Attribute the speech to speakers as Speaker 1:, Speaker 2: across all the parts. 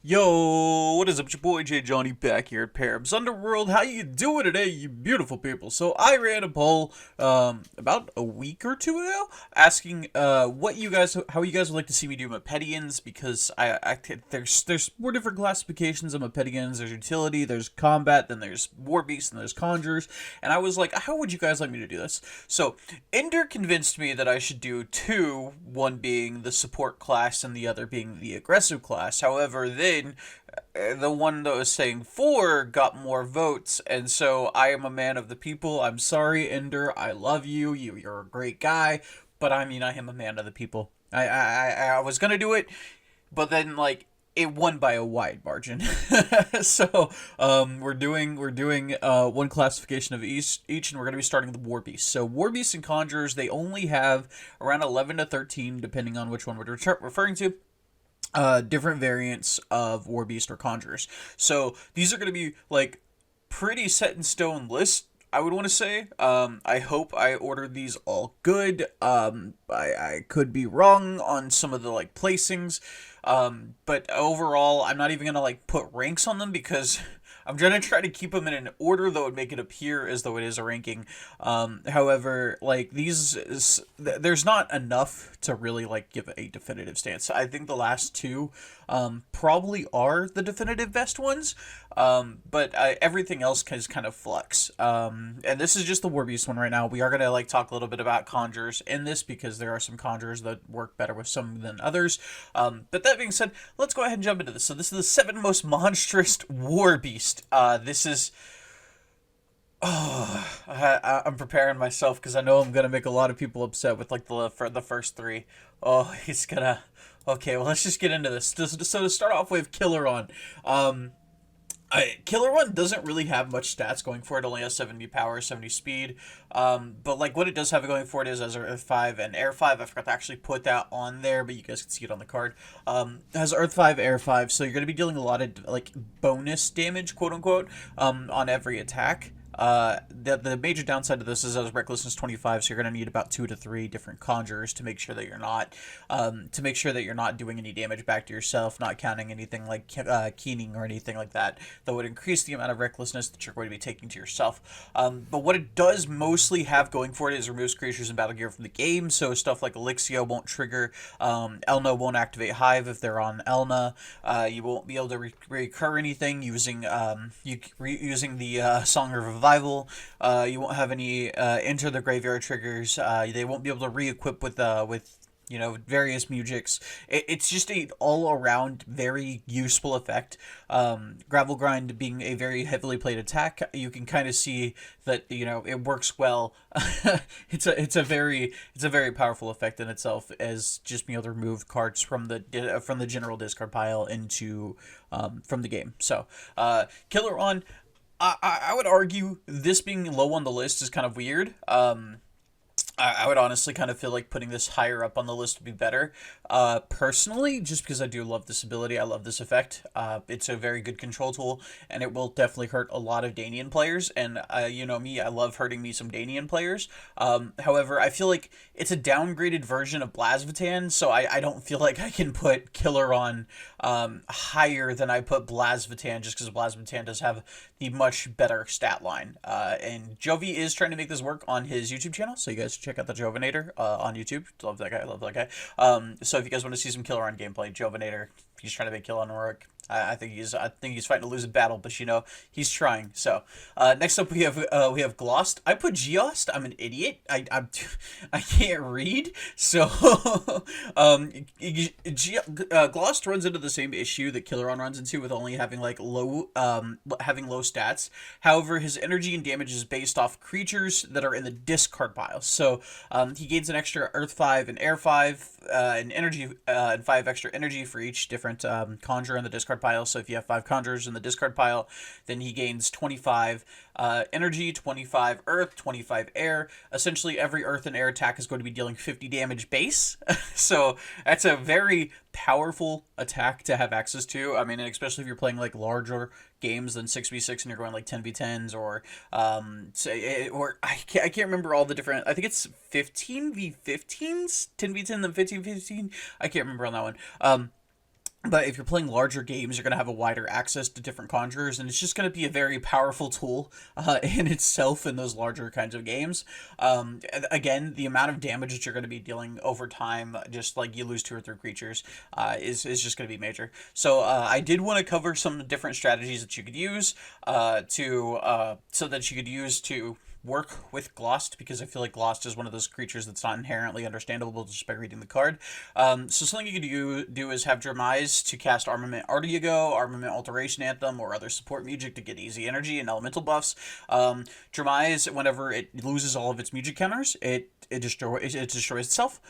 Speaker 1: Yo, what is up? It's your boy JadeJonny back here at Perrim's Underworld. How you doing today, you beautiful people? So I ran a poll about a week or two ago asking what you guys how you guys would like to see me do Mepedians, because there's four different classifications of Mepedians. There's utility, there's combat, then there's Warbeasts, and there's conjurers. And I was like, how would you guys like me to do this? So Ender convinced me that I should do two, one being the support class and the other being the aggressive class. However, then the one that was saying four got more votes, and so I am a man of the people. I'm sorry, Ender. I love you. You're a great guy, but I mean, I am a man of the people. I was gonna do it, but then it won by a wide margin. So we're doing one classification of each, and we're gonna be starting with War Beasts. So War Beasts and Conjurers, they only have around 11 to 13, depending on which one we're referring to, different variants of Warbeast or Conjurers. So these are going to be like pretty set in stone list, I would want to say. I hope I ordered these all good. I could be wrong on some of the placings. But overall, I'm not even going to put ranks on them, because I'm going to try to keep them in an order that would make it appear as though it is a ranking. However, there's not enough to really give a definitive stance. I think the last two probably are the definitive best ones, but everything else is kind of flux. And this is just the Warbeast one right now. We are going to talk a little bit about conjurers in this, because there are some conjurers that work better with some than others. But that being said, let's go ahead and jump into this. So this is the 7 most monstrous Warbeast. This is... Oh, I'm preparing myself, because I know I'm gonna make a lot of people upset with the first 3. Oh, he's gonna. Okay, well, let's just get into this. So to start off with, Killaron. Killaron doesn't really have much stats going for it. Only has 70 power, 70 speed. But what it does have going for it is as Earth 5 and Air 5. I forgot to actually put that on there, but you guys can see it on the card. Has Earth 5, Air 5, so you're going to be dealing a lot of bonus damage, quote unquote, on every attack. The major downside to this is that Recklessness 25, so you're going to need about 2 to 3 different conjurers to make sure that you're not doing any damage back to yourself, not counting anything like keening or anything like that would increase the amount of recklessness that you're going to be taking to yourself. But what it does mostly have going for it is removes creatures and battle gear from the game, so stuff like Elixio won't trigger, Elna won't activate Hive if they're on Elna, you won't be able to recur anything using using the Song of Revival. You won't have any Enter the Graveyard triggers. They won't be able to re-equip with various Mujiks. It's just a all-around very useful effect. Gravel Grind being a very heavily played attack, you can kind of see that it works well. It's a very powerful effect in itself, as just being able to remove cards from the general discard pile into from the game. So Killaron, I would argue this being low on the list is kind of weird. I would honestly kind of feel like putting this higher up on the list would be better. Personally, just because I do love this ability, I love this effect. It's a very good control tool, and it will definitely hurt a lot of Danian players, and you know me, I love hurting me some Danian players. However, I feel like it's a downgraded version of Blasphetan, so I don't feel like I can put Killaron higher than I put Blasphetan, just because Blasphetan does have the much better stat line. And Jovi is trying to make this work on his YouTube channel, so you guys should check out the Jovinator on YouTube. Love that guy, love that guy. So if you guys want to see some Killaron gameplay, Jovinator, he's trying to make Killaron work. I think he's fighting a losing battle, but he's trying. So next up we have Glost. I put Geost. I'm an idiot. I can't read. So Glost runs into the same issue that Killaron runs into, with only having low stats. However, his energy and damage is based off creatures that are in the discard pile. So he gains an extra Earth 5 and Air 5 and energy and 5 extra energy for each different conjurer in the discard pile. So if you have 5 conjurers in the discard pile, then he gains 25 energy, 25 earth, 25 air. Essentially, every earth and air attack is going to be dealing 50 damage base. So that's a very powerful attack to have access to. I mean, especially if you're playing larger games than 6v6 and you're going 10v10s, or I can't remember all the different. I think it's 15v15s, 10v10 then 15v15. I can't remember on that one. But if you're playing larger games, you're going to have a wider access to different conjurers, and it's just going to be a very powerful tool in itself in those larger kinds of games. Again, the amount of damage that you're going to be dealing over time, just like you lose 2 or 3 creatures, is just going to be major. So I did want to cover some different strategies that you could use to work with Glost, because I feel like Glost is one of those creatures that's not inherently understandable just by reading the card. So something you could do is have Jeremize to cast Armament Artiago, Armament Alteration Anthem, or other support music to get easy energy and elemental buffs. Jeremize, whenever it loses all of its music counters, it destroys itself.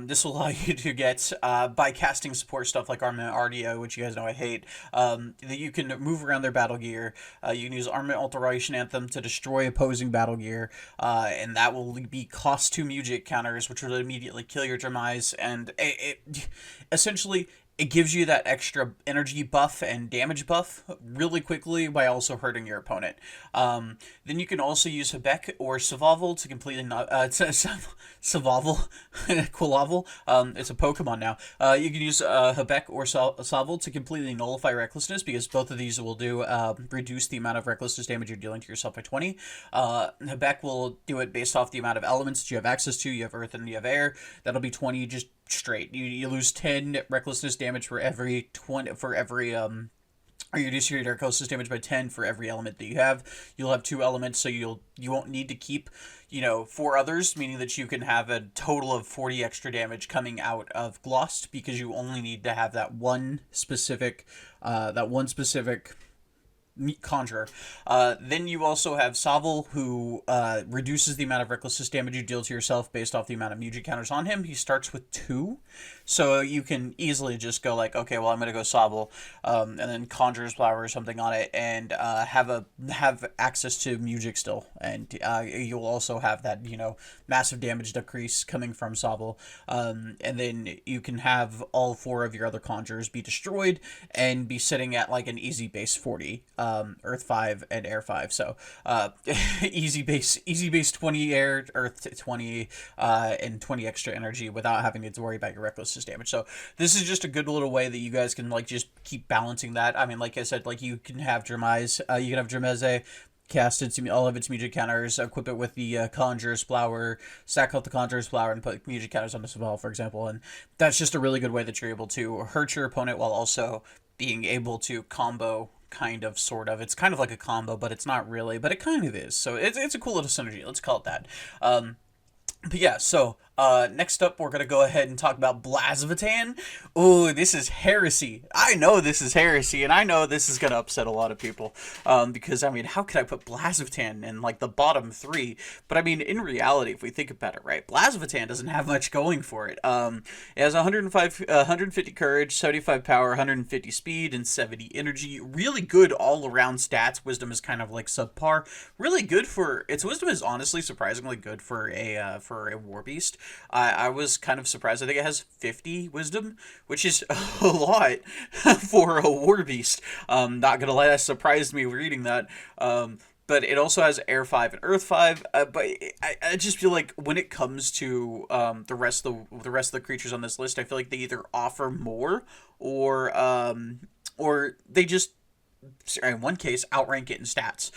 Speaker 1: This will allow you to get, by casting support stuff like Armament Artiago, which you guys know I hate, that you can move around their battle gear. You can use Armament Alteration Anthem to destroy opposing battle gear, and that will be cost 2 music counters, which will immediately kill your Jeremize, and it essentially it gives you that extra energy buff and damage buff really quickly by also hurting your opponent. Then you can also use Hebek or Savavel to completely not Savavel Qualavel. It's a Pokemon now. You can use Hebek or Savavel to completely nullify Recklessness, because both of these will do reduce the amount of Recklessness damage you're dealing to yourself by 20. Hebek will do it based off the amount of elements that you have access to. You have Earth and you have Air. That'll be 20 just straight. You lose 10 Recklessness damage for every 20 or you reduce your Darkosis damage by 10 for every element that you have. You'll have 2 elements, so you won't need to keep 4 others, meaning that you can have a total of 40 extra damage coming out of Glost, because you only need to have that one specific conjurer. Then you also have Savel, who reduces the amount of Recklessness damage you deal to yourself based off the amount of music counters on him. He starts with 2, so you can easily just go like, okay, well, I'm gonna go Savel, and then Conjurer's Flower or something on it, and have access to music still, and you'll also have that massive damage decrease coming from Savel, and then you can have all 4 of your other conjurers be destroyed and be sitting at like an easy base 40. Earth 5 and Air 5. So easy base 20 Air, Earth 20, and 20 extra energy without having to worry about your Recklessness damage. So this is just a good little way that you guys can like just keep balancing that. I mean, like I said, like you can have Jeremize, you can have Jeremize cast all of its music counters, equip it with the Conjurer's Flower, sack out the Conjurer's Flower, and put music counters on the Saval, for example. And that's just a really good way that you're able to hurt your opponent while also being able to combo. Kind of, sort of. It's kind of like a combo, but it's not really, but it kind of is. So it's a cool little synergy. Let's call it that. But yeah, so next up, we're going to go ahead and talk about Blasphetan. Ooh, this is heresy. I know this is heresy, and I know this is going to upset a lot of people. Because, I mean, how could I put Blasphetan in, like, the bottom 3? But, I mean, in reality, if we think about it, right, Blasphetan doesn't have much going for it. It has 150 courage, 75 power, 150 speed, and 70 energy. Really good all-around stats. Wisdom is kind of, like, subpar. Really good for... Its wisdom is honestly surprisingly good for a Warbeast. I was kind of surprised. I think it has 50 wisdom, which is a lot for a Warbeast. Not gonna lie, that surprised me reading that. But it also has Air 5 and Earth 5. But I just feel like when it comes to the rest of the creatures on this list, I feel like they either offer more or they just, in one case, outrank it in stats.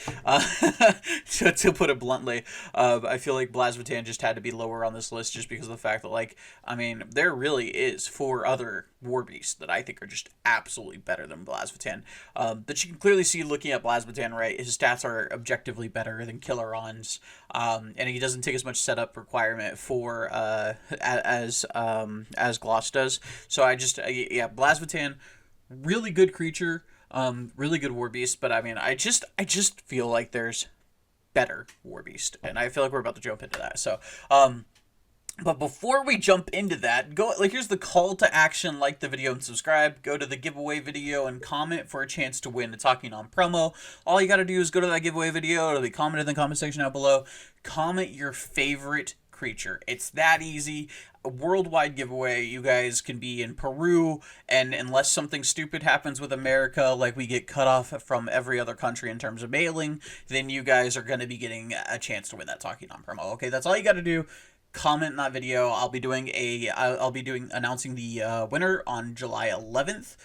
Speaker 1: To put it bluntly, I feel like Blasphetan just had to be lower on this list just because of the fact that, like, I mean, there really is 4 other Warbeasts that I think are just absolutely better than Blasphetan. That you can clearly see looking at Blasphetan, right? His stats are objectively better than Killaron's, and he doesn't take as much setup requirement for as Glost does. So yeah, Blasphetan, really good creature. Really good Warbeast, but I mean, I just feel like there's better Warbeast, and I feel like we're about to jump into that. So, but before we jump into that, here's the call to action: like the video and subscribe. Go to the giveaway video and comment for a chance to win a Takinom promo. All you got to do is go to that giveaway video. It'll be commented in the comment section down below. Comment your favorite creature. It's that easy. A worldwide giveaway. You guys can be in Peru, and unless something stupid happens with America, like we get cut off from every other country in terms of mailing, then you guys are going to be getting a chance to win that Takinom promo. Okay, that's all you got to do. comment in that video. I'll be doing announcing the winner on July 11th.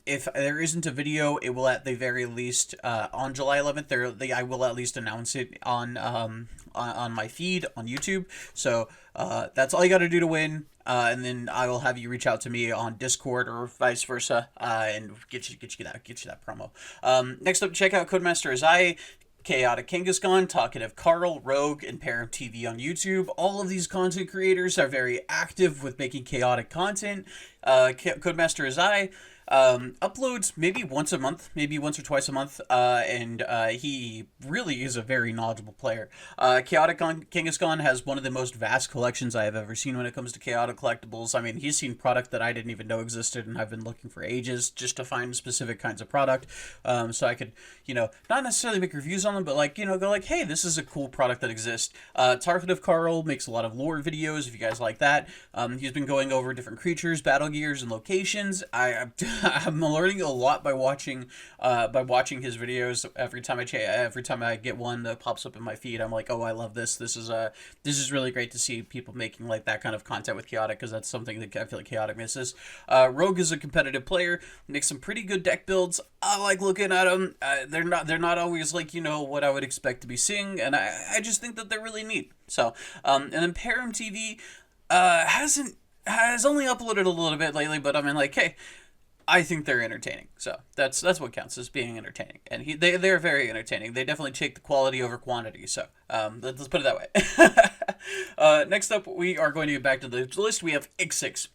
Speaker 1: If there isn't a video, it will at the very least on July 11th. I will at least announce it on my feed on YouTube. So that's all you got to do to win. And then I will have you reach out to me on Discord or vice versa, and get you that promo. Next up, check out Codemaster as I. Chaotic Kangaskhan, Talkative Carl, Rogue, and Perrim TV on YouTube. All of these content creators are very active with making chaotic content. Codemaster as I uploads maybe once a month, maybe once or twice a month, and he really is a very knowledgeable player. Chaotic Kangaskhan has one of the most vast collections I have ever seen when it comes to chaotic collectibles. I mean, he's seen product that I didn't even know existed, and I've been looking for ages just to find specific kinds of product, so I could, not necessarily make reviews on them, but go like, hey, this is a cool product that exists. Talkative Carl makes a lot of lore videos, if you guys like that. He's been going over different creatures, battle gears, and locations. I'm learning a lot by watching his videos. Every time I get one that pops up in my feed, I'm like, oh, I love this. This is really great to see people making like that kind of content with Chaotic, because that's something that I feel like Chaotic misses. Rogue is a competitive player, makes some pretty good deck builds. I like looking at them. They're not always like what I would expect to be seeing, and I just think that they're really neat. So and then Perrim TV has only uploaded a little bit lately, but I mean, like, hey, I think they're entertaining, so that's what counts as being entertaining, and they're very entertaining. They definitely take the quality over quantity, so let's put it that way. Next up, we are going to get back to the list. We have Ix6.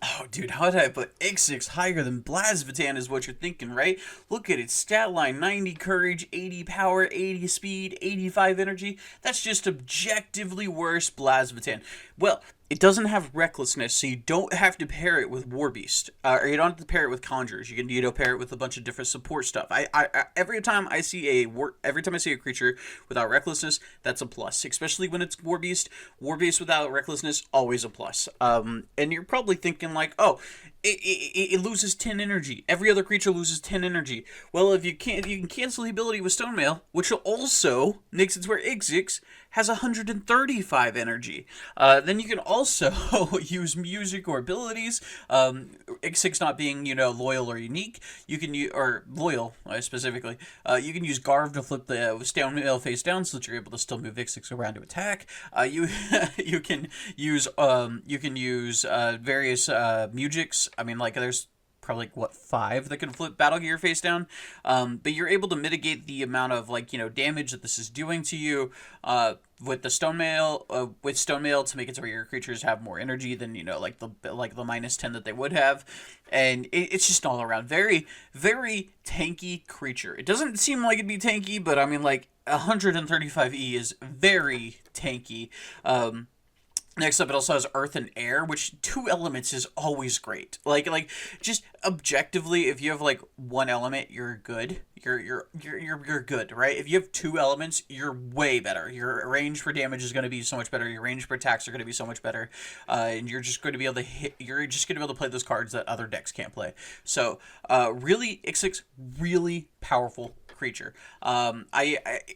Speaker 1: Oh, dude, how did I put Ix6 higher than Blasphetan is what you're thinking, right? Look at its stat line: 90 courage, 80 power, 80 speed, 85 energy. That's just objectively worse Blasphetan. Well, it doesn't have recklessness, so you don't have to pair it with Warbeasts, or you don't have to pair it with Conjurers. You can pair it with a bunch of different support stuff. Every time I see a creature without recklessness, that's a plus. Especially when it's Warbeast. Warbeast without recklessness, always a plus. And you're probably thinking like, oh, it loses 10 energy. Every other creature loses 10 energy. Well, if you can cancel the ability with Stonemail, which also makes it where Ix6 has 135 energy. Then you can also use music or abilities. Ix6 not being, loyal or unique, you can use, or loyal specifically, you can use Garv to flip the Stonemail face down so that you're able to still move Ix6 around to attack. You can use various musics. I mean, like, there's probably 5 that can flip Battle Gear face down, but you're able to mitigate the amount of damage that this is doing to you with the Stonemail to make it so where your creatures have more energy than the -10 that they would have, and it's just all around very, very tanky creature. It doesn't seem like it'd be tanky, but I mean, like, 135 is very tanky. Next up, it also has Earth and Air, which 2 elements is always great. Like just objectively, if you have one element, you're good. You're good, right? If you have 2 elements, you're way better. Your range for damage is going to be so much better. Your range for attacks are going to be so much better, and you're just going to be able to hit. You're just going to be able to play those cards that other decks can't play. So, really, Ix6, really powerful creature.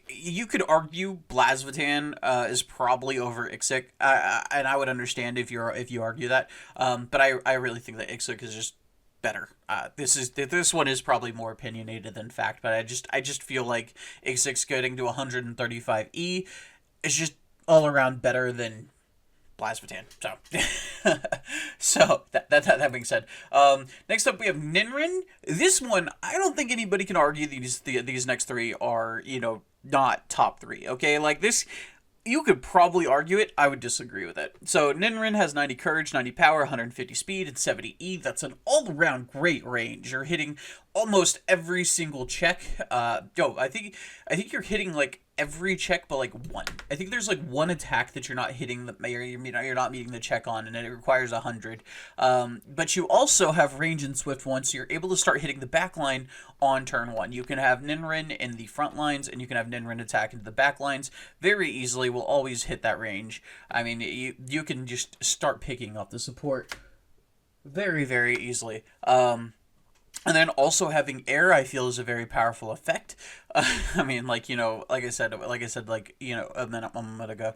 Speaker 1: You could argue Blasphetan is probably over Ix6, and I would understand if you argue that. But I really think that Ix6 is just better. This one is probably more opinionated than fact, but I just feel like Ix6 getting to 135 is just all around better than Blasphetan. So that being said, next up we have Ninrin. This one, I don't think anybody can argue these next 3 are not top 3. Okay, like this. You could probably argue it. I would disagree with it. So Ninrin has 90 courage, 90 power, 150 speed, and 70 E. That's an all-around great range. You're hitting almost every single check. I think you're hitting every check but one. I think there's one attack that you're not hitting you're not meeting the check on, and it requires 100. But you also have range and swift 1, so you're able to start hitting the back line on turn 1. You can have Ninrin in the front lines, and you can have Ninrin attack into the back lines very easily. Will always hit that range. I mean, you can just start picking up the support very, very easily. And then also having air, I feel, is a very powerful effect. I mean, like, like I said, like, a moment ago,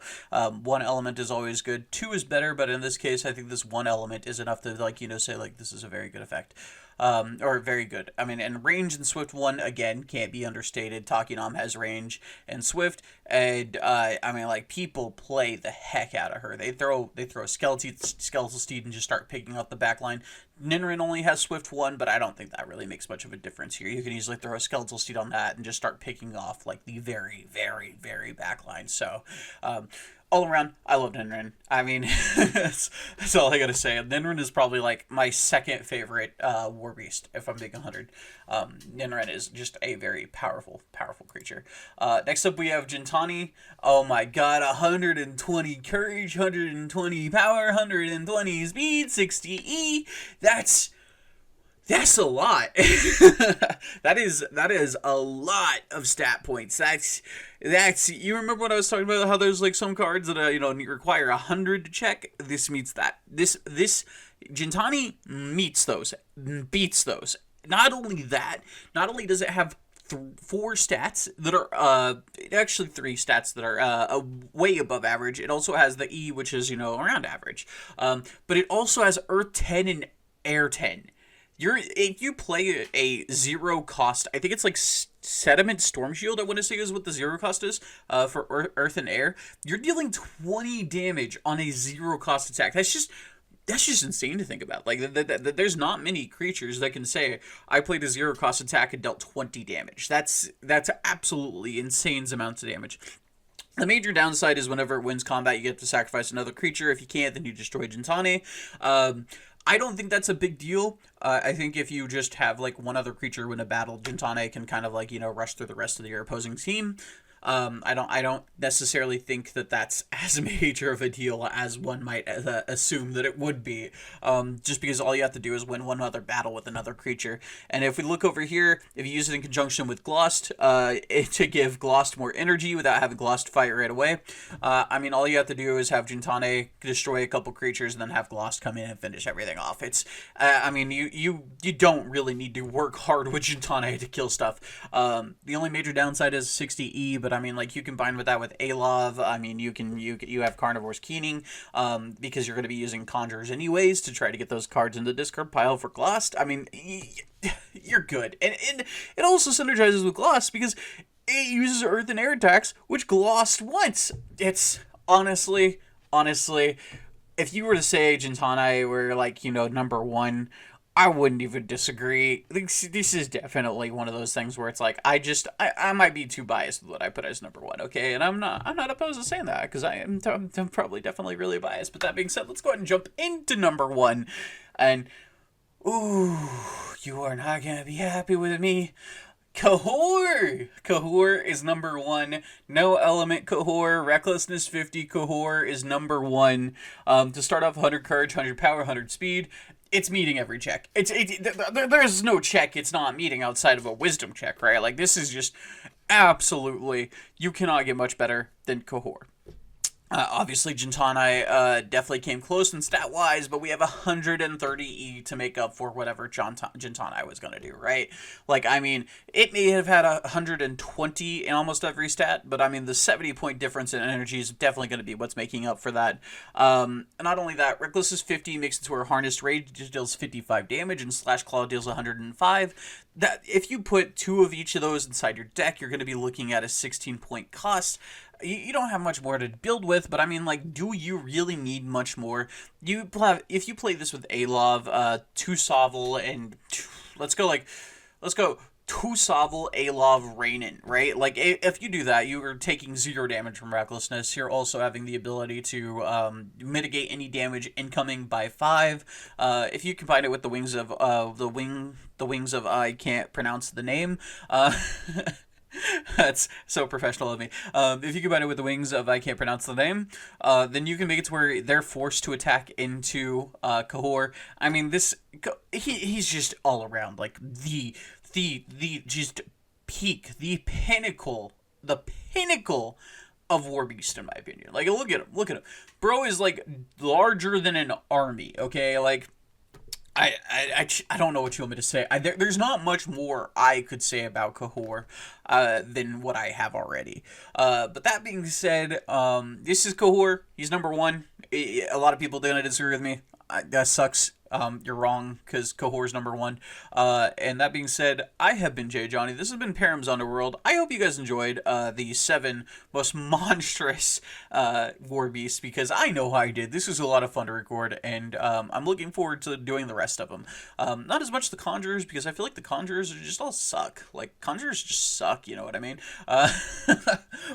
Speaker 1: one element is always good. Two is better, but in this case, I think this one element is enough to, like, say, like, this is a very good effect. Or very good. I mean, and range in Swift 1, again, can't be understated. Takinom has range and Swift, and, I mean, like, people play the heck out of her. They throw Skeletal Steed and just start picking up the backline. Ninrin only has Swift 1, but I don't think that really makes much of a difference here. You can easily throw a Skeletal Steed on that and just start picking off, like, the very, very, very backline. So, all around, I love Ninrin. I mean, that's all I gotta say. Ninrin is probably, like, my second favorite Warbeast, if I'm being 100. Ninrin is just a very powerful, powerful creature. Next up, we have Gintane. Oh my god, 120 courage, 120 power, 120 speed, 60 E. That's a lot. that is a lot of stat points. That's you remember when I was talking about how there's like some cards that require 100 to check? This meets that. This Gintane meets those, beats those. Not only that, not only does it have four stats that are actually three stats that are way above average. It also has the E, which is around average. But it also has Earth 10 and Air 10. If you play a zero cost, I think it's like Sediment Storm Shield, I want to say is what the zero cost is for Earth and Air, you're dealing 20 damage on a zero cost attack. That's just insane to think about. Like, there's not many creatures that can say, I played a zero cost attack and dealt 20 damage. That's absolutely insane amounts of damage. The major downside is whenever it wins combat, you get to sacrifice another creature. If you can't, then you destroy Gintane. I don't think that's a big deal. I think if you just have like one other creature win a battle, Gintane can kind of like rush through the rest of your opposing team. I don't necessarily think that that's as major of a deal as one might assume that it would be, just because all you have to do is win one other battle with another creature. And if we look over here, if you use it in conjunction with Glost, to give Glost more energy without having Glost fight right away, I mean, all you have to do is have Gintane destroy a couple creatures and then have Glost come in and finish everything off. It's, I mean, you don't really need to work hard with Gintane to kill stuff. The only major downside is 60E, but I mean, like, you combine with that with Alov. I mean, you have Carnivore's Keening, because you're going to be using Conjurers anyways to try to get those cards in the discard pile for Glost. I mean, you're good. And it also synergizes with Glost because it uses Earth and Air attacks, which Glost wants. It's honestly, if you were to say Gintane were like, number one, I wouldn't even disagree. This is definitely one of those things where it's like, I might be too biased with what I put as number one, okay? And I'm not opposed to saying that, because I'm probably definitely really biased. But that being said, let's go ahead and jump into number one. And, ooh, you are not going to be happy with me. Cohor! Cohor is number one. No element Cohor. Recklessness 50 Cohor is number one. To start off, 100 courage, 100 power, 100 speed. It's meeting every check. There's no check it's not meeting outside of a wisdom check, right? Like, this is just absolutely, you cannot get much better than Cohor. Obviously, Gintane definitely came close in stat-wise, but we have 130 E to make up for whatever Gintane was going to do, right? Like, I mean, it may have had 120 in almost every stat, but I mean, the 70-point difference in energy is definitely going to be what's making up for that. Not only that, Reckless is 50, makes it to her Harnessed Rage, deals 55 damage, and Slash Claw deals 105. That, if you put two of each of those inside your deck, you're going to be looking at a 16-point cost. You don't have much more to build with, but I mean, like, do you really need much more? If you play this with Alov, 2 Sovel, and let's go 2 Sovel, Alov, Rainin, right? Like, if you do that, you are taking 0 damage from Recklessness. You're also having the ability to mitigate any damage incoming by 5. If you combine it with the wings of I can't pronounce the name. That's so professional of me. If you combine it with the wings of I can't pronounce the name, then you can make it to where they're forced to attack into Cohor. I mean, he's just all around like the just peak, the pinnacle of Warbeast, in my opinion. Like, look at him. Bro is like larger than an army. Okay, like, I don't know what you want me to say. There's not much more I could say about Cohor than what I have already. But that being said, this is Cohor. He's number one. A lot of people are gonna disagree with me. That sucks. You're wrong, because Cohor's number one. And that being said, I have been JadeJonny. This has been Perrim's Underworld. I hope you guys enjoyed the 7 most monstrous Warbeasts, because I know I did. This was a lot of fun to record, and I'm looking forward to doing the rest of them. Not as much the Conjurers, because I feel like the Conjurers are just all suck. Like, Conjurers just suck, you know what I mean?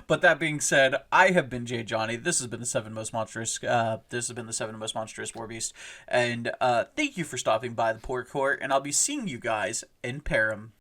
Speaker 1: But that being said, I have been JadeJonny. This has been the 7 most monstrous. This has been the 7 most monstrous Warbeasts, and thank you for stopping by the Port Court, and I'll be seeing you guys in Perrim.